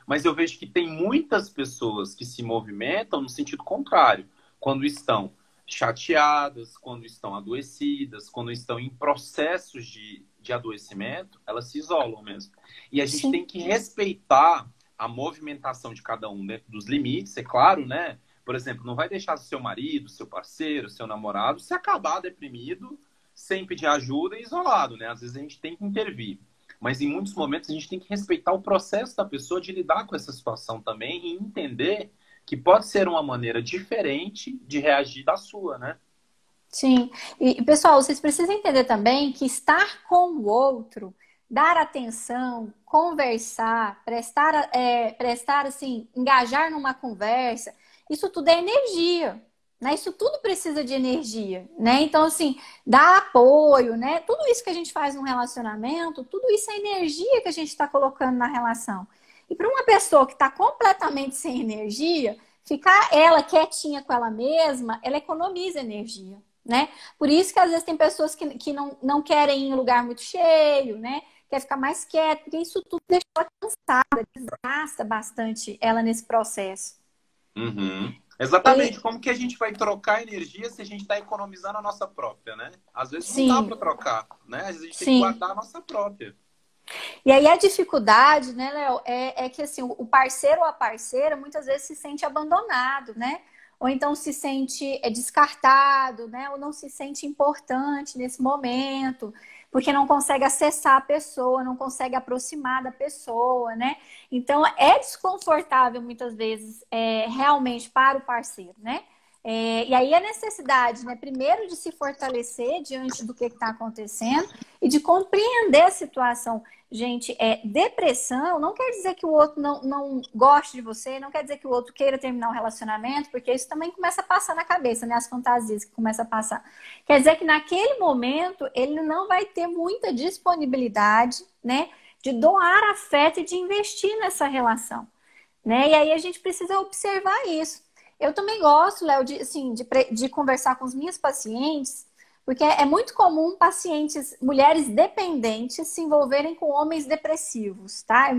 Speaker 1: Mas eu vejo que tem muitas pessoas que se movimentam no sentido contrário, quando estão chateadas, quando estão adoecidas, quando estão em processos de adoecimento, elas se isolam mesmo. E a gente tem que respeitar a movimentação de cada um dentro dos limites, é claro, né? Por exemplo, não vai deixar seu marido, seu parceiro, seu namorado se acabar deprimido, sem pedir ajuda e isolado, né? Às vezes a gente tem que intervir. Mas em muitos momentos a gente tem que respeitar o processo da pessoa de lidar com essa situação também e entender que pode ser uma maneira diferente de reagir da sua, né?
Speaker 2: Sim. E, pessoal, vocês precisam entender também que estar com o outro, dar atenção, conversar, prestar assim, engajar numa conversa, isso tudo é energia, né? Isso tudo precisa de energia, né? Então, assim, dar apoio, né? Tudo isso que a gente faz num relacionamento, tudo isso é energia que a gente está colocando na relação. E para uma pessoa que está completamente sem energia, ficar ela quietinha com ela mesma, ela economiza energia, né? Por isso que às vezes tem pessoas que não querem ir em um lugar muito cheio, né? Quer ficar mais quieta, porque isso tudo deixa ela cansada, desgasta bastante ela nesse processo.
Speaker 1: Exatamente. Como que a gente vai trocar energia se a gente está economizando a nossa própria, né? Às vezes não dá para trocar, né? Às vezes a gente tem que guardar a nossa própria.
Speaker 2: E aí a dificuldade, né, Léo, é que assim, o parceiro ou a parceira muitas vezes se sente abandonado, né? Ou então se sente descartado, né? Ou não se sente importante nesse momento, porque não consegue acessar a pessoa, não consegue aproximar da pessoa, né? Então é desconfortável muitas vezes realmente para o parceiro, né? E aí a necessidade, né, primeiro de se fortalecer diante do que está acontecendo e de compreender a situação. Gente, depressão não quer dizer que o outro não goste de você, não quer dizer que o outro queira terminar o relacionamento, porque isso também começa a passar na cabeça, né? As fantasias que começam a passar. Quer dizer que naquele momento ele não vai ter muita disponibilidade, né, de doar afeto e de investir nessa relação, né? E aí a gente precisa observar isso. Eu também gosto, Léo, assim, de conversar com os meus pacientes, porque é muito comum pacientes, mulheres dependentes, se envolverem com homens depressivos, tá? É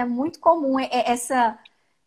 Speaker 2: muito comum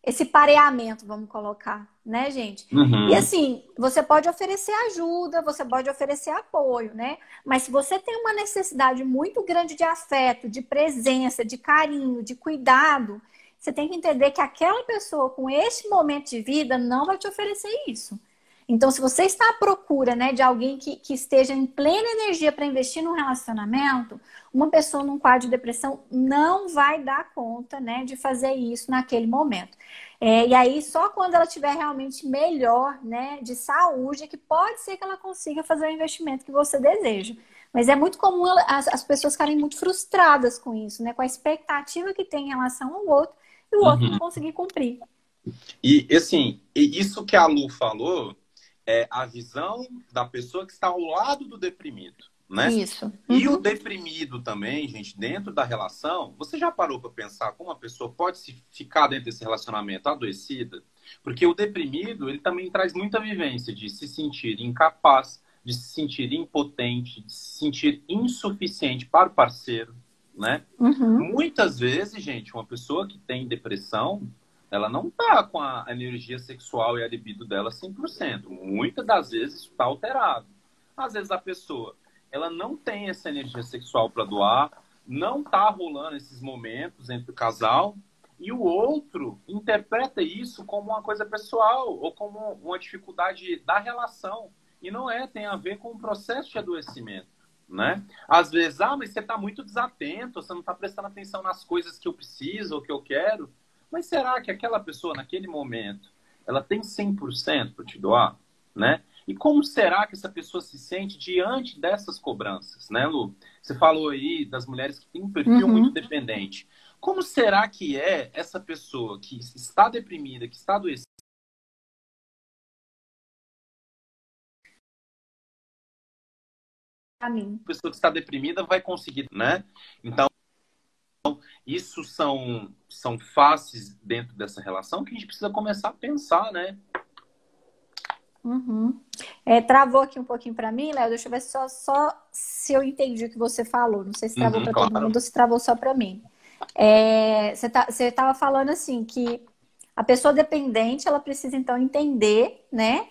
Speaker 2: esse pareamento, vamos colocar, né, gente? E assim, você pode oferecer ajuda, você pode oferecer apoio, né? Mas se você tem uma necessidade muito grande de afeto, de presença, de carinho, de cuidado, você tem que entender que aquela pessoa com esse momento de vida não vai te oferecer isso. Então, se você está à procura, né, de alguém que esteja em plena energia para investir num relacionamento, uma pessoa num quadro de depressão não vai dar conta, né, de fazer isso naquele momento. E aí, só quando ela estiver realmente melhor, né, de saúde, é que pode ser que ela consiga fazer o investimento que você deseja. Mas é muito comum as pessoas ficarem muito frustradas com isso, né, com a expectativa que tem em relação ao outro e o outro não conseguir cumprir.
Speaker 1: E, assim, isso que a Lu falou é a visão da pessoa que está ao lado do deprimido, né?
Speaker 2: Isso.
Speaker 1: E o deprimido também, gente, dentro da relação, você já parou para pensar como a pessoa pode ficar dentro desse relacionamento adoecida? Porque o deprimido, ele também traz muita vivência de se sentir incapaz, de se sentir impotente, de se sentir insuficiente para o parceiro, né? Muitas vezes, gente, uma pessoa que tem depressão, ela não tá com a energia sexual e a libido dela 100%. Muitas das vezes isso está alterado. Às vezes a pessoa, ela não tem essa energia sexual para doar, não tá rolando esses momentos entre o casal, e o outro interpreta isso como uma coisa pessoal ou como uma dificuldade da relação. E não tem a ver com o processo de adoecimento, né? Às vezes, mas você está muito desatento, você não está prestando atenção nas coisas que eu preciso ou que eu quero. Mas será que aquela pessoa, naquele momento, ela tem 100% para te doar, né? E como será que essa pessoa se sente diante dessas cobranças, né, Lu? Você falou aí das mulheres que têm um perfil muito
Speaker 2: Uhum.
Speaker 1: dependente. Como será que é essa pessoa que está deprimida, que está adoecida,
Speaker 2: Pra mim.
Speaker 1: a pessoa que está deprimida vai conseguir, né? Então, isso são faces dentro dessa relação que a gente precisa começar a pensar, né?
Speaker 2: Uhum. Travou aqui um pouquinho para mim, Léo. Deixa eu ver só se eu entendi o que você falou. Não sei se travou
Speaker 1: Uhum,
Speaker 2: para todo
Speaker 1: claro.
Speaker 2: mundo ou se travou só para mim. Você estava falando assim que a pessoa dependente ela precisa então entender, né?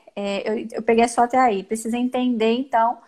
Speaker 2: Eu peguei só até aí. Precisa entender então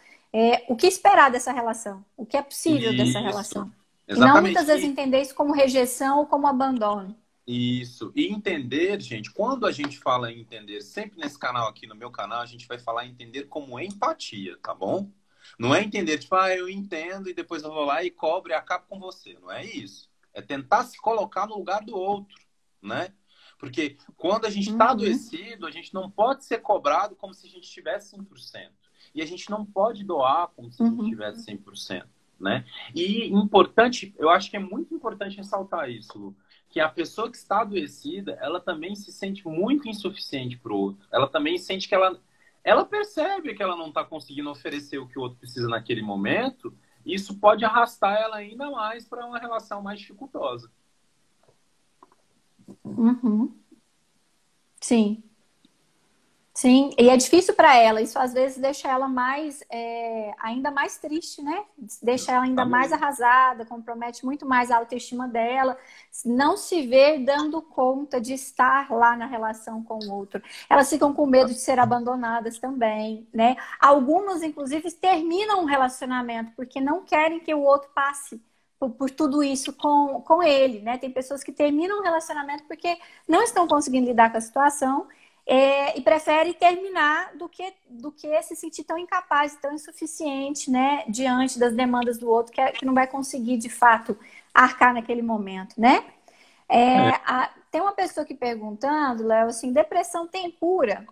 Speaker 2: o que esperar dessa relação, o que é possível dessa
Speaker 1: Isso,
Speaker 2: relação. E não muitas vezes
Speaker 1: exatamente.
Speaker 2: entender isso como rejeição ou como abandono.
Speaker 1: Isso. E entender, gente, quando a gente fala em entender, sempre nesse canal aqui, no meu canal, a gente vai falar em entender como empatia, tá bom? Não é entender, tipo, eu entendo e depois eu vou lá e cobro e acabo com você. Não é isso. É tentar se colocar no lugar do outro, né? Porque quando a gente está
Speaker 2: Uhum,
Speaker 1: adoecido, a gente não pode ser cobrado como se a gente tivesse 100%. E a gente não pode doar como se a gente
Speaker 2: uhum,
Speaker 1: tivesse 100%, né? E importante, eu acho que é muito importante ressaltar isso, Lu, que a pessoa que está adoecida, ela também se sente muito insuficiente para o outro. Ela também sente que ela percebe que ela não está conseguindo oferecer o que o outro precisa naquele momento, e isso pode arrastar ela ainda mais para uma relação mais dificultosa.
Speaker 2: uhum. Sim. Sim, e é difícil para ela. Isso às vezes deixa ela ainda mais triste, né? Deixa ela ainda mais
Speaker 1: Exatamente.
Speaker 2: arrasada, compromete muito mais a autoestima dela, não se vê dando conta de estar lá na relação com o outro. Elas ficam com medo de ser abandonadas também, né? Algumas, inclusive, terminam um relacionamento porque não querem que o outro passe por tudo isso com ele, né? Tem pessoas que terminam um relacionamento porque não estão conseguindo lidar com a situação e prefere terminar do que se sentir tão incapaz, tão insuficiente, né, diante das demandas do outro, que não vai conseguir, de fato, arcar naquele momento, né?
Speaker 1: É.
Speaker 2: Tem uma pessoa aqui perguntando, Léo, assim, depressão tem cura?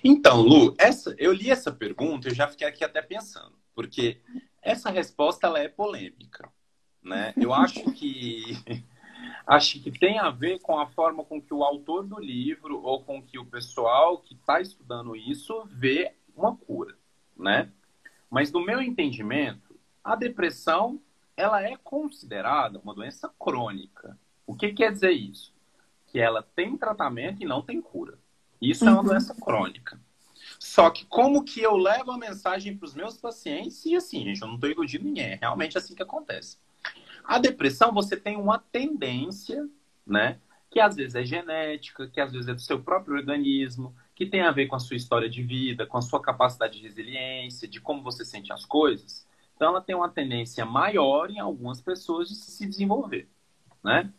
Speaker 1: Então, Lu, eu li essa pergunta e eu já fiquei aqui até pensando, porque essa resposta ela é polêmica, né? Eu acho que tem a ver com a forma com que o autor do livro ou com que o pessoal que está estudando isso vê uma cura, né? Mas no meu entendimento, a depressão ela é considerada uma doença crônica. O que quer dizer isso? Que ela tem tratamento e não tem cura. Isso é uma
Speaker 2: Uhum,
Speaker 1: doença crônica. Só que como que eu levo a mensagem para os meus pacientes? E assim, gente, eu não estou iludindo ninguém, é realmente assim que acontece. A depressão, você tem uma tendência, né? Que às vezes é genética, que às vezes é do seu próprio organismo, que tem a ver com a sua história de vida, com a sua capacidade de resiliência, de como você sente as coisas. Então, ela tem uma tendência maior em algumas pessoas de se desenvolver, né?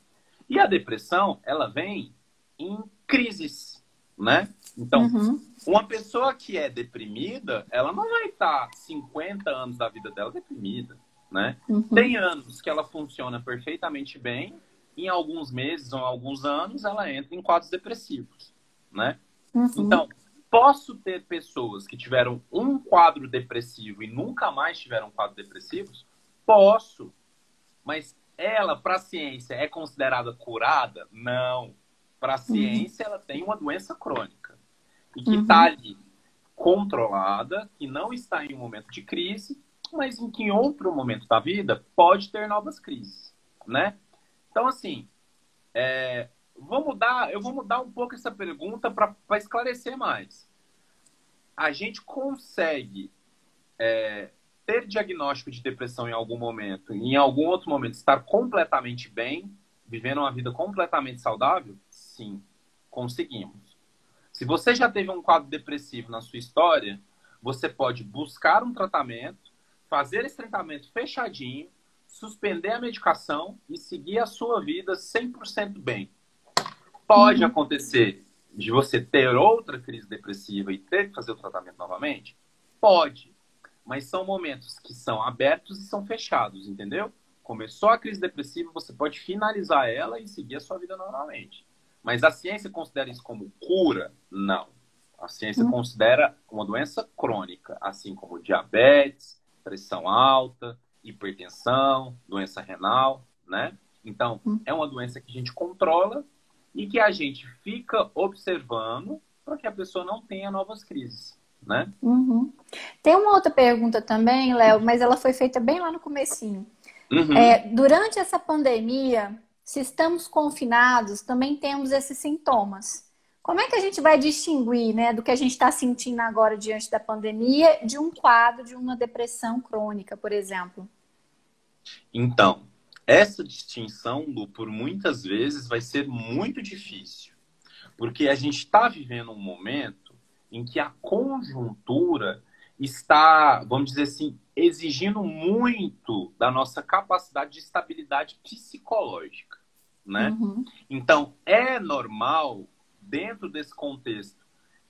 Speaker 1: E a depressão, ela vem em crises, né? Então,
Speaker 2: uhum,
Speaker 1: uma pessoa que é deprimida, ela não vai estar 50 anos da vida dela deprimida, né? Tem
Speaker 2: uhum,
Speaker 1: anos que ela funciona perfeitamente bem, em alguns meses ou alguns anos ela entra em quadros depressivos, né?
Speaker 2: uhum,
Speaker 1: Então, posso ter pessoas que tiveram um quadro depressivo e nunca mais tiveram quadros depressivos? Posso, mas ela, para a ciência, é considerada curada? Não. Para a
Speaker 2: uhum,
Speaker 1: ciência, ela tem uma doença crônica e que está
Speaker 2: uhum,
Speaker 1: ali controlada, que não está em um momento de crise, mas em que em outro momento da vida pode ter novas crises, né? Então, assim, eu vou mudar um pouco essa pergunta para esclarecer mais. A gente consegue ter diagnóstico de depressão em algum momento, e em algum outro momento estar completamente bem, vivendo uma vida completamente saudável? Sim, conseguimos. Se você já teve um quadro depressivo na sua história, você pode buscar um tratamento, fazer esse tratamento fechadinho, suspender a medicação e seguir a sua vida 100% bem. Pode
Speaker 2: uhum,
Speaker 1: acontecer de você ter outra crise depressiva e ter que fazer o tratamento novamente? Pode. Mas são momentos que são abertos e são fechados, entendeu? Começou a crise depressiva, você pode finalizar ela e seguir a sua vida normalmente. Mas a ciência considera isso como cura? Não. A ciência considera uma doença crônica, assim como diabetes, pressão alta, hipertensão, doença renal, né? Então, é uma doença que a gente controla e que a gente fica observando para que a pessoa não tenha novas crises, né?
Speaker 2: Uhum. Tem uma outra pergunta também, Léo, mas ela foi feita bem lá no comecinho.
Speaker 1: Uhum.
Speaker 2: Durante essa pandemia, se estamos confinados, também temos esses sintomas. Como é que a gente vai distinguir, né, do que a gente está sentindo agora diante da pandemia de um quadro de uma depressão crônica, por exemplo?
Speaker 1: Então, essa distinção, Lu, por muitas vezes vai ser muito difícil, porque a gente está vivendo um momento em que a conjuntura está, vamos dizer assim, exigindo muito da nossa capacidade de estabilidade psicológica, né?
Speaker 2: Uhum,
Speaker 1: Então, é normal, dentro desse contexto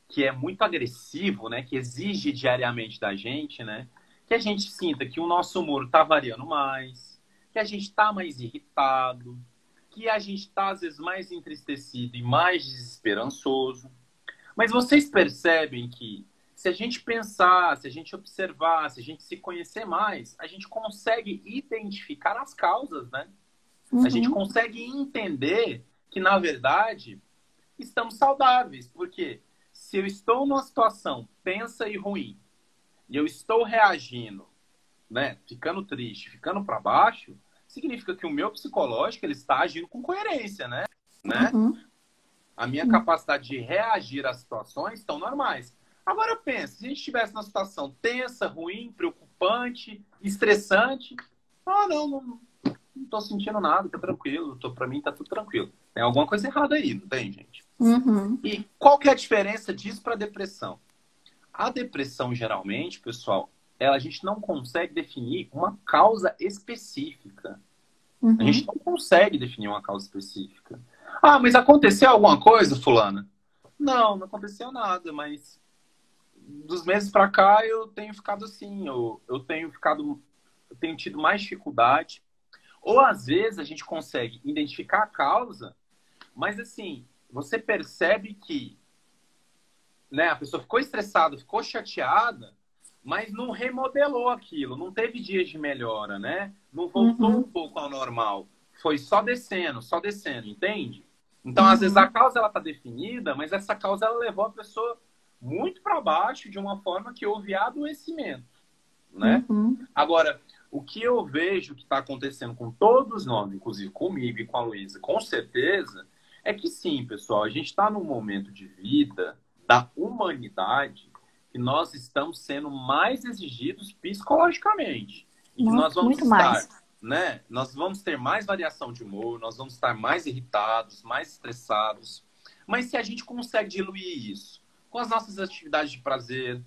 Speaker 1: que é muito agressivo, né, que exige diariamente da gente, né, que a gente sinta que o nosso humor está variando mais, que a gente está mais irritado, que a gente está, às vezes, mais entristecido e mais desesperançoso. Mas vocês percebem que se a gente pensar, se a gente observar, se a gente se conhecer mais, a gente consegue identificar as causas, né? A gente
Speaker 2: uhum,
Speaker 1: consegue entender que, na verdade, estamos saudáveis. Porque se eu estou numa situação tensa e ruim, e eu estou reagindo, né, ficando triste, ficando para baixo, significa que o meu psicológico ele está agindo com coerência, né?
Speaker 2: uhum.
Speaker 1: A minha capacidade de reagir às situações estão normais. Agora pensa, se a gente estivesse numa situação tensa, ruim, preocupante, estressante, não tô sentindo nada, tá tranquilo, para mim tá tudo tranquilo. Tem alguma coisa errada aí, não tem, gente?
Speaker 2: Uhum,
Speaker 1: E qual que é a diferença disso para a depressão? A depressão, geralmente, pessoal, a gente não consegue definir uma causa específica. A gente
Speaker 2: uhum,
Speaker 1: não consegue definir uma causa específica. Ah, mas aconteceu alguma coisa, fulana? Não aconteceu nada, mas dos meses para cá eu tenho ficado assim, eu tenho tido mais dificuldade. Ou às vezes a gente consegue identificar a causa, mas assim, você percebe que, né, a pessoa ficou estressada, ficou chateada, mas não remodelou aquilo, não teve dias de melhora, né? Não voltou um
Speaker 2: uhum,
Speaker 1: pouco ao normal. Foi só descendo, entende? Então, às vezes, a
Speaker 2: uhum,
Speaker 1: causa ela está definida, mas essa causa ela levou a pessoa muito para baixo de uma forma que houve adoecimento, né?
Speaker 2: uhum,
Speaker 1: Agora, o que eu vejo que está acontecendo com todos nós, inclusive comigo e com a Luísa, com certeza, é que sim, pessoal, a gente está num momento de vida da humanidade que nós estamos sendo mais exigidos psicologicamente e que nós vamos
Speaker 2: muito
Speaker 1: estar,
Speaker 2: mais.
Speaker 1: né? Nós vamos ter mais variação de humor, nós vamos estar mais irritados, mais estressados. Mas se a gente consegue diluir isso com as nossas atividades de prazer,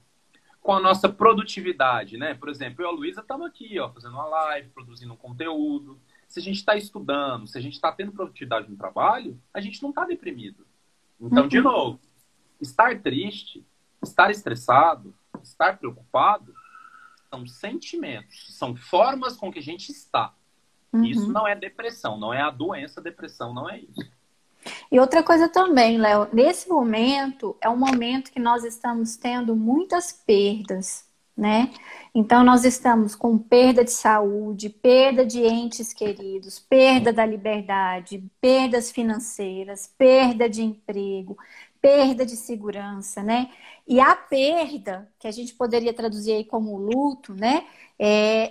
Speaker 1: com a nossa produtividade, né? Por exemplo, eu e a Luísa estamos aqui, ó, fazendo uma live, produzindo um conteúdo. Se a gente está estudando, se a gente está tendo produtividade no trabalho, a gente não está deprimido. Então, de
Speaker 2: Uhum,
Speaker 1: novo, estar triste, estar estressado, estar preocupado, são sentimentos, são formas com que a gente está. Isso
Speaker 2: uhum.
Speaker 1: não é depressão, não é a doença depressão, não é isso.
Speaker 2: E outra coisa também, Léo, nesse momento é um momento que nós estamos tendo muitas perdas, né? Então nós estamos com perda de saúde, perda de entes queridos, perda da liberdade, perdas financeiras, perda de emprego, perda de segurança, né? E a perda, que a gente poderia traduzir aí como luto, né?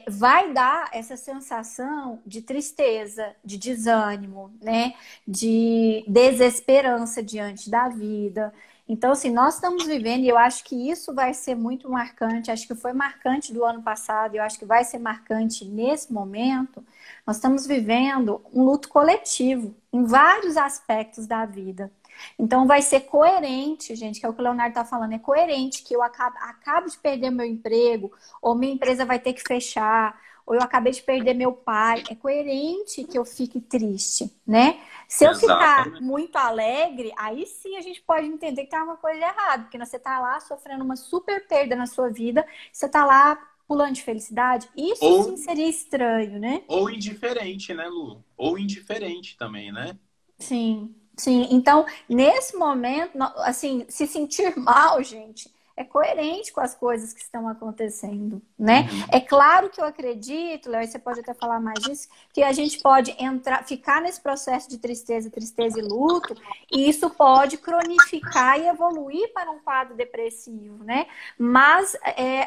Speaker 2: Vai dar essa sensação de tristeza, de desânimo, né? De desesperança diante da vida. Então, assim, nós estamos vivendo, e eu acho que isso vai ser muito marcante, acho que foi marcante do ano passado, e eu acho que vai ser marcante nesse momento. Nós estamos vivendo um luto coletivo em vários aspectos da vida. Então, vai ser coerente, gente, que é o que o Leonardo está falando, é coerente que eu acabo de perder meu emprego, ou minha empresa vai ter que fechar, ou eu acabei de perder meu pai. É coerente que eu fique triste, né? Se eu ficar
Speaker 1: Exatamente.
Speaker 2: muito alegre, aí sim a gente pode entender que tem uma coisa errada, porque você tá lá sofrendo uma super perda na sua vida, você tá lá pulando de felicidade. Isso sim
Speaker 1: Ou,
Speaker 2: seria estranho, né?
Speaker 1: ou indiferente, né, Lu? Ou indiferente também, né?
Speaker 2: Sim. Sim, então, nesse momento, assim, se sentir mal, gente, é coerente com as coisas que estão acontecendo, né?
Speaker 1: Uhum.
Speaker 2: É claro que eu acredito, Léo, e você pode até falar mais disso, que a gente pode entrar, ficar nesse processo de tristeza, tristeza e luto, e isso pode cronificar e evoluir para um quadro depressivo, né? Mas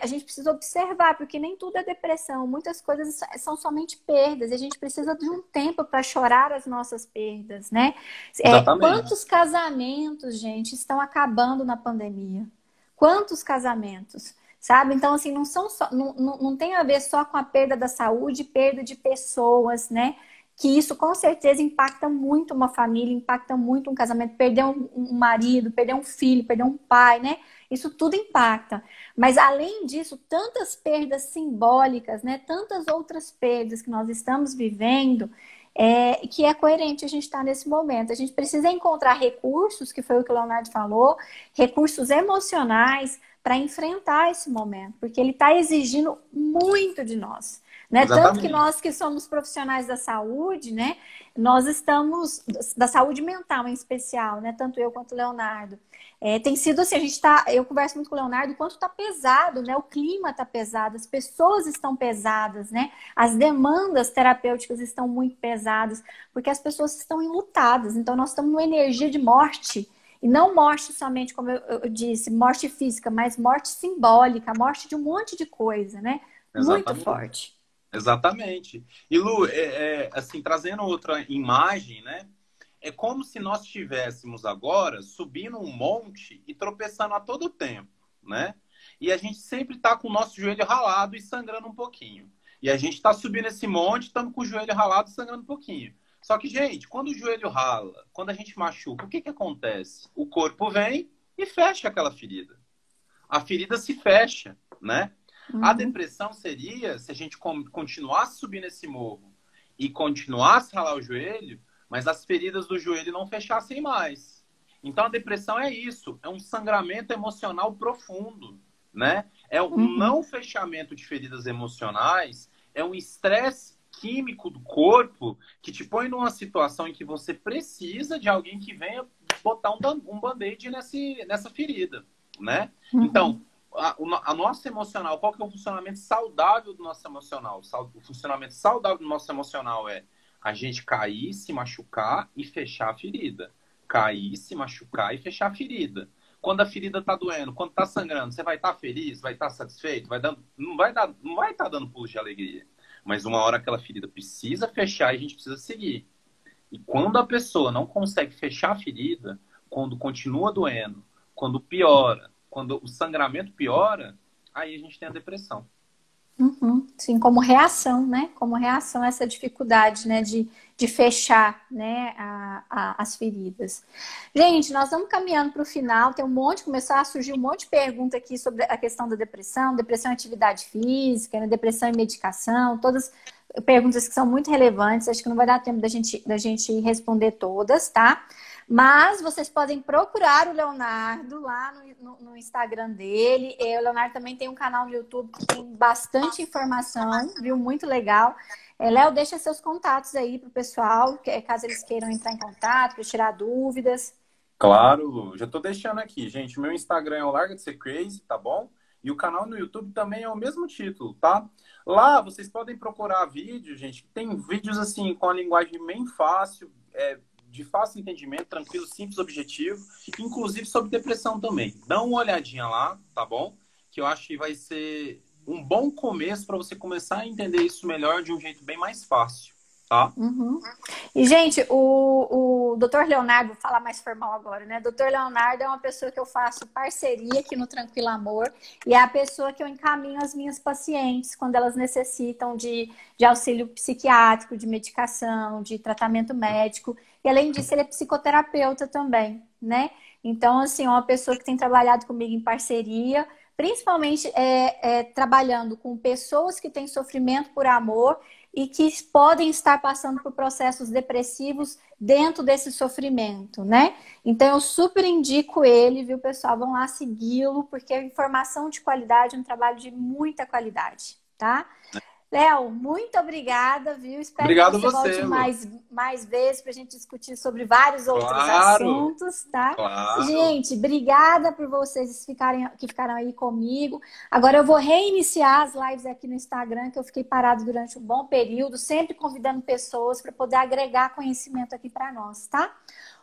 Speaker 2: a gente precisa observar, porque nem tudo é depressão, muitas coisas são somente perdas, e a gente precisa de um tempo para chorar as nossas perdas, né?
Speaker 1: Exatamente.
Speaker 2: Quantos casamentos, gente, estão acabando na pandemia? Quantos casamentos? Sabe? Então, assim, não são só, não tem a ver só com a perda da saúde, perda de pessoas, né? Que isso com certeza impacta muito uma família, impacta muito um casamento, perder um marido, perder um filho, perder um pai, né? Isso tudo impacta. Mas além disso, tantas perdas simbólicas, né? Tantas outras perdas que nós estamos vivendo, que é coerente a gente estar nesse momento. A gente precisa encontrar recursos, que foi o que o Leonardo falou, recursos emocionais para enfrentar esse momento, porque ele está exigindo muito de nós. Né? Tanto que
Speaker 1: Exatamente.
Speaker 2: nós que somos profissionais da saúde, né? Nós estamos, da saúde mental em especial, né? Tanto eu quanto o Leonardo. Tem sido assim, eu converso muito com o Leonardo, o quanto está pesado, né? O clima está pesado, as pessoas estão pesadas, né? As demandas terapêuticas estão muito pesadas, porque as pessoas estão enlutadas. Então, nós estamos numa energia de morte. E não morte somente, como eu disse, morte física, mas morte simbólica, morte de um monte de coisa, né? Muito
Speaker 1: Exatamente.
Speaker 2: forte.
Speaker 1: Exatamente. E Lu, assim, trazendo outra imagem, né? É como se nós estivéssemos agora subindo um monte e tropeçando a todo tempo, né? E a gente sempre está com o nosso joelho ralado e sangrando um pouquinho. E a gente está subindo esse monte, estamos com o joelho ralado e sangrando um pouquinho. Só que, gente, quando o joelho rala, quando a gente machuca, o que que acontece? O corpo vem e fecha aquela ferida. A ferida se fecha, né? A
Speaker 2: Uhum,
Speaker 1: depressão seria se a gente continuasse subindo esse morro e continuasse a ralar o joelho, mas as feridas do joelho não fechassem mais. Então a depressão é isso, é um sangramento emocional profundo, né? É um
Speaker 2: uhum,
Speaker 1: não fechamento de feridas emocionais, é um estresse químico do corpo que te põe numa situação em que você precisa de alguém que venha botar um band-aid nessa ferida, né?
Speaker 2: uhum,
Speaker 1: Então, a nossa emocional, qual que é o funcionamento saudável do nosso emocional? O funcionamento saudável do nosso emocional é a gente cair, se machucar e fechar a ferida. Cair, se machucar e fechar a ferida. Quando a ferida tá doendo, quando tá sangrando, você vai estar feliz, vai estar satisfeito, não vai estar dando pulos de alegria. Mas uma hora aquela ferida precisa fechar e a gente precisa seguir. E quando a pessoa não consegue fechar a ferida, quando continua doendo, quando piora, quando o sangramento piora, aí a gente tem a depressão.
Speaker 2: uhum. Sim, como reação, né? Como reação a essa dificuldade, né? De fechar, né? As feridas. Gente, nós vamos caminhando para o final. Tem começar a surgir um monte de pergunta aqui sobre a questão da depressão, depressão em atividade física, né? Depressão em medicação, todas perguntas que são muito relevantes. Acho que não vai dar tempo da gente responder todas, tá? Mas vocês podem procurar o Leonardo lá no Instagram dele. O Leonardo também tem um canal no YouTube que tem bastante informação, viu? Muito legal. Léo, deixa seus contatos aí pro pessoal, caso eles queiram entrar em contato, para tirar dúvidas.
Speaker 1: Claro, Lu. Já tô deixando aqui, gente. Meu Instagram é o Larga de Ser Crazy, tá bom? E o canal no YouTube também é o mesmo título, tá? Lá vocês podem procurar vídeos, gente. Tem vídeos assim com a linguagem bem fácil, de fácil entendimento, tranquilo, simples, objetivo, inclusive sobre depressão também. Dá uma olhadinha lá, tá bom? Que eu acho que vai ser um bom começo para você começar a entender isso melhor de um jeito bem mais fácil, tá?
Speaker 2: Uhum. E, gente, o Dr. Leonardo, vou falar mais formal agora, né? Dr. Leonardo é uma pessoa que eu faço parceria aqui no Tranquilo Amor e é a pessoa que eu encaminho as minhas pacientes quando elas necessitam de auxílio psiquiátrico, de medicação, de tratamento médico. E, além disso, ele é psicoterapeuta também, né? Então, assim, é uma pessoa que tem trabalhado comigo em parceria, principalmente trabalhando com pessoas que têm sofrimento por amor e que podem estar passando por processos depressivos dentro desse sofrimento, né? Então, eu super indico ele, viu, pessoal? Vão lá segui-lo, porque a informação de qualidade é um trabalho de muita qualidade, tá? Léo, muito obrigada, viu? Espero
Speaker 1: Obrigado
Speaker 2: que você
Speaker 1: você,
Speaker 2: volte
Speaker 1: Lu.
Speaker 2: mais vezes para a gente discutir sobre vários outros
Speaker 1: Claro,
Speaker 2: assuntos, tá?
Speaker 1: claro.
Speaker 2: Gente, obrigada por vocês que ficaram aí comigo. Agora eu vou reiniciar as lives aqui no Instagram, que eu fiquei parado durante um bom período, sempre convidando pessoas para poder agregar conhecimento aqui para nós, tá?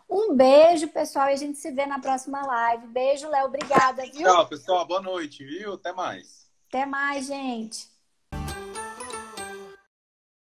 Speaker 2: Um beijo, pessoal, e a gente se vê na próxima live. Beijo, Léo, obrigada, viu?
Speaker 1: Tchau, pessoal. Boa noite, viu? Até mais.
Speaker 2: Até mais, gente.